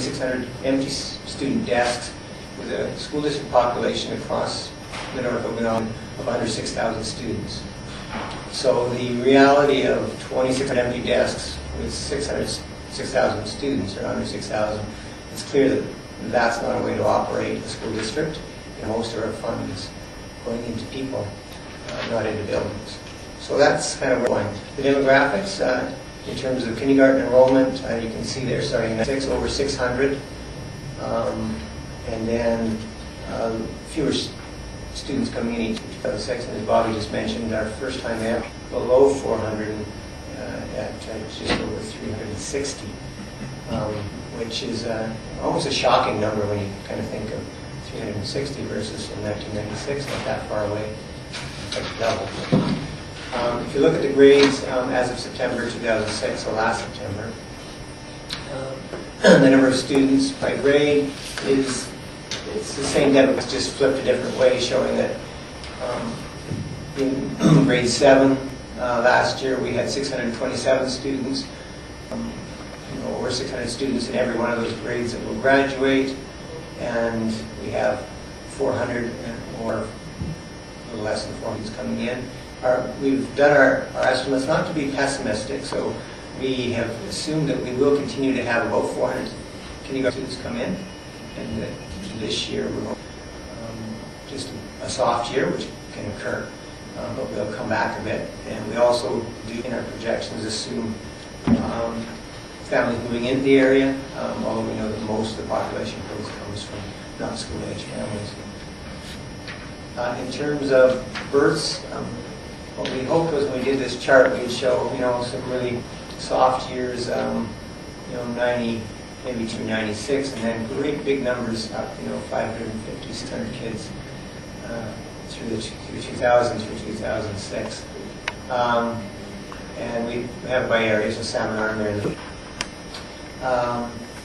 2,600 empty student desks with a school district population across the north of Okanagan of under 6,000 students. So the reality of 2,600 empty desks with 6,000 students, or under 6,000, it's clear that that's not a way to operate a school district. And most of our funds going into people, not into buildings. So that's kind of where we're going. The demographics, in terms of kindergarten enrollment, you can see there starting at over 600, and then fewer students coming in each 2006, and as Bobby just mentioned, our first time ever below 400 at just over 360, which is almost a shocking number when you kind of think of 360 versus in 1996, not that far away, like double. If you look at the grades as of September 2006, so last September, the number of students by grade it's the same demo, it's just flipped a different way, showing that in grade 7 last year we had 627 students, over 600 students in every one of those grades that will graduate, and we have 400 or a little less than 400 coming in. We've done our estimates not to be pessimistic, so we have assumed that we will continue to have about 400 kindergarten students come in, and that this year we're just a soft year, which can occur, but we'll come back a bit. And we also do, in our projections, assume families moving into the area, although we know that most of the population growth comes from non-school-age families. In terms of births, what we hoped was when we did this chart, we'd show some really soft years, 90, maybe through 96, and then great big numbers up, 550, 600 kids through 2000 through 2006. And we have by areas, so Salmon Arm there.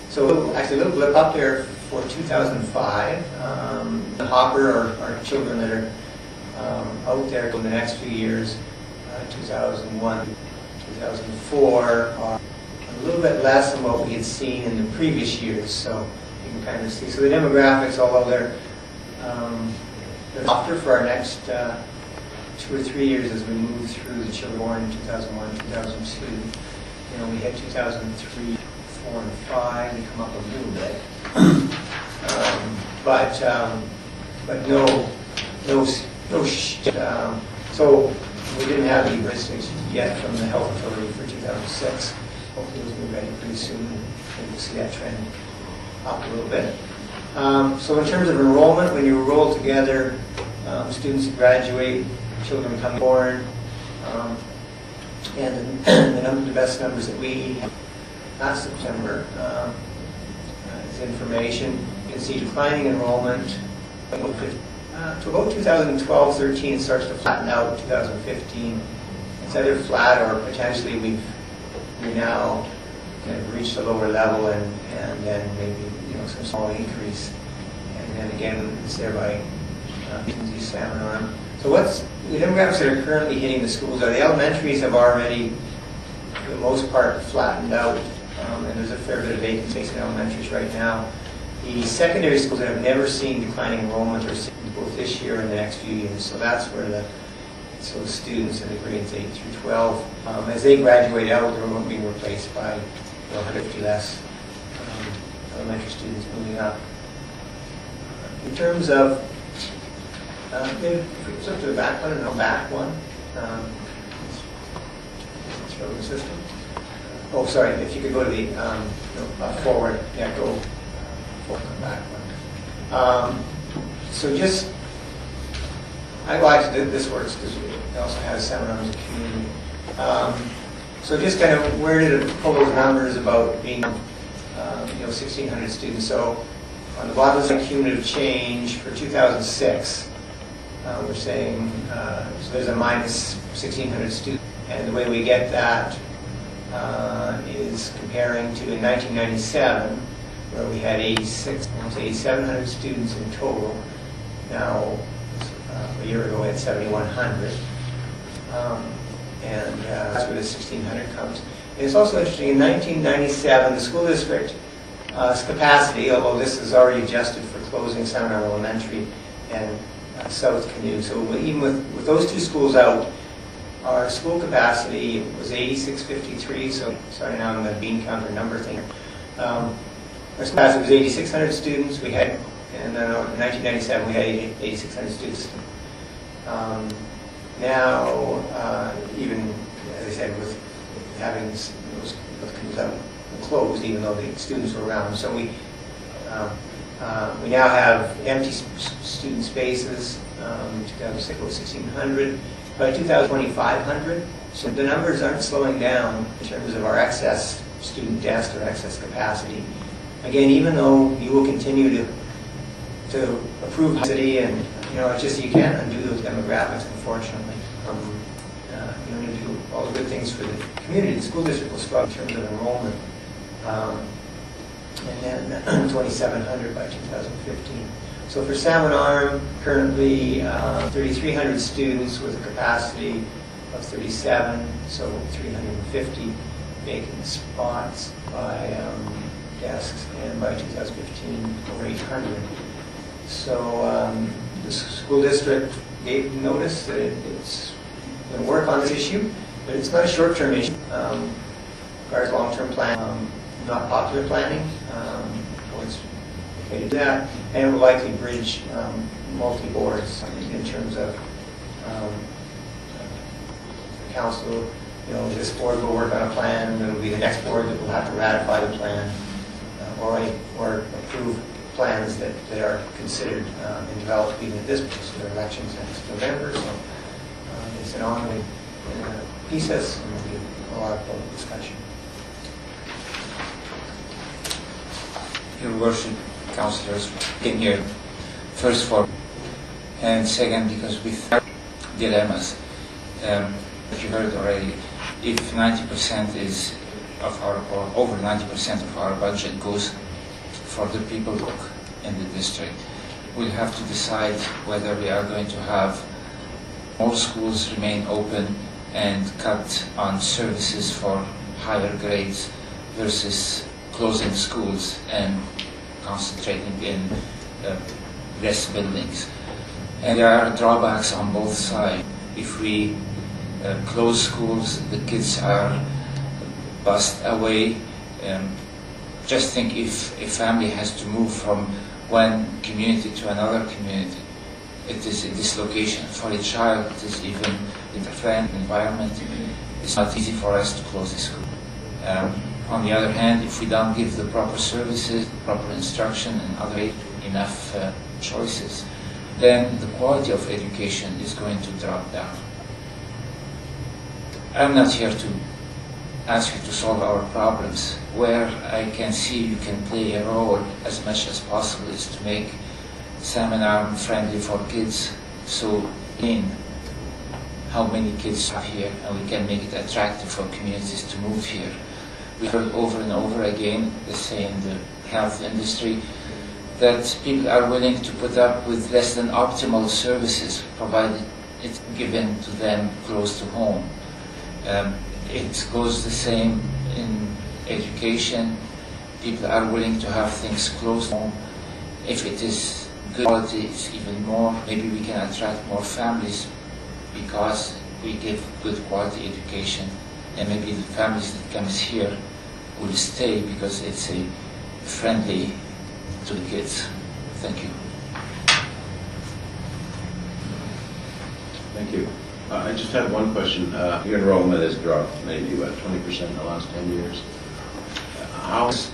So actually a little blip up there for 2005. The Hopper are children that are out there in the next few years, 2001, 2004, are a little bit less than what we had seen in the previous years. So you can kind of see. So the demographics, although they're softer for our next 2 or 3 years as we move through the children born in 2001, 2002. We had 2003, 4, and 5. They come up a little bit, but no shift. So we didn't have the statistics yet from the health authority for 2006. Hopefully those will be ready pretty soon, and we'll see that trend up a little bit. So in terms of enrollment, when you roll together students who graduate, children come born, and the best numbers that we have last September is information. You can see declining enrollment to about 2012-13. It starts to flatten out. 2015, it's either flat or potentially we now kind of reached a lower level, and then maybe some small increase, and then again it's there by Salmon Arm. So what's the demographics that are currently hitting the schools are the elementaries have already, for the most part, flattened out, and there's a fair bit of vacancies in elementaries right now. The secondary schools that have never seen declining enrollment are seeing both this year and the next few years. So that's where the students in the grades 8 through 12, as they graduate out, they're being replaced by 150 less elementary students moving up. In terms of maybe flip to the back one, and the back one. Let's show the system. Oh, sorry. If you could go to the forward, yeah, go forward and back one. So just, actually this works because it also has seminars as a community. So just kind of where did it pull those numbers about being 1,600 students. So on the bottom is the cumulative change for 2006. We're saying, so there's a minus 1,600 students. And the way we get that is comparing to in 1997, where we had almost 8,700 students in total. Now, a year ago we had 7,100. And that's where the 1,600 comes. And it's also interesting, in 1997, the school district capacity, although this is already adjusted for closing Seminar Elementary and South Canoe. So even with those two schools out, our school capacity was 8653, so sorry, now I'm the bean counter number thing. Our school capacity was 8,600 students. We had, and then in 1997 we had 8,600 students. Now, even as I said, with having those canoes out closed, even though the students were around, so we now have empty student spaces. 2006 was 1,600. By 2020, 500. So the numbers aren't slowing down in terms of our excess student desks or excess capacity. Again, even though you will continue to approve city, and it's just you can't undo those demographics, unfortunately. You do all the good things for the community. The school district will struggle in terms of enrollment. And then 2,700 by 2015. So for Salmon Arm, currently 3,300 students with a capacity of 37, so 350 vacant spots by desks, and by 2015 over 800. So the school district gave notice that it's going to work on this issue, but it's not a short-term issue. Requires long-term planning, not popular planning. To do that, and it will likely bridge multi-boards in terms of council. This board will work on a plan, and it will be the next board that will have to ratify the plan or approve plans that are considered and developed even at this point. So there are elections next November, so it's an ongoing process, and there will be a lot of public discussion. Your Worship, councillors came here first for, and second because with dilemmas. You heard already, if 90% is of our, or over 90% of our budget goes for the people in the district, we'll have to decide whether we are going to have all schools remain open and cut on services for higher grades versus closing schools and concentrating in less buildings. And there are drawbacks on both sides. If we close schools, the kids are bussed away. Just think if a family has to move from one community to another community, it is a dislocation. For a child, it is even in the friend environment. It's not easy for us to close the school. On the other hand, if we don't give the proper services, proper instruction, and other enough choices, then the quality of education is going to drop down. I'm not here to ask you to solve our problems. Where I can see you can play a role as much as possible is to make Salmon Arm friendly for kids. So, in how many kids are here, and we can make it attractive for communities to move here. We heard over and over again, let's say in the health industry, that people are willing to put up with less than optimal services, provided it's given to them close to home. It goes the same in education. People are willing to have things close to home. If it is good quality, it's even more. Maybe we can attract more families because we give good quality education, and maybe the families that comes here will stay because it's a friendly to the kids. Thank you. Thank you. I just had one question. Your enrollment has dropped maybe about 20% in the last 10 years. How is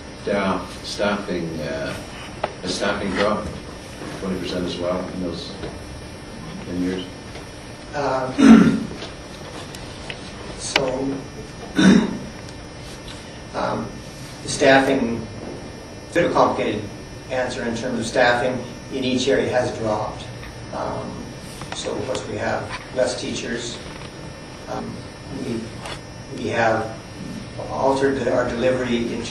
staffing dropped 20% as well in those 10 years? The staffing, a bit of a complicated answer in terms of staffing in each area has dropped. So of course we have less teachers. We have altered our delivery in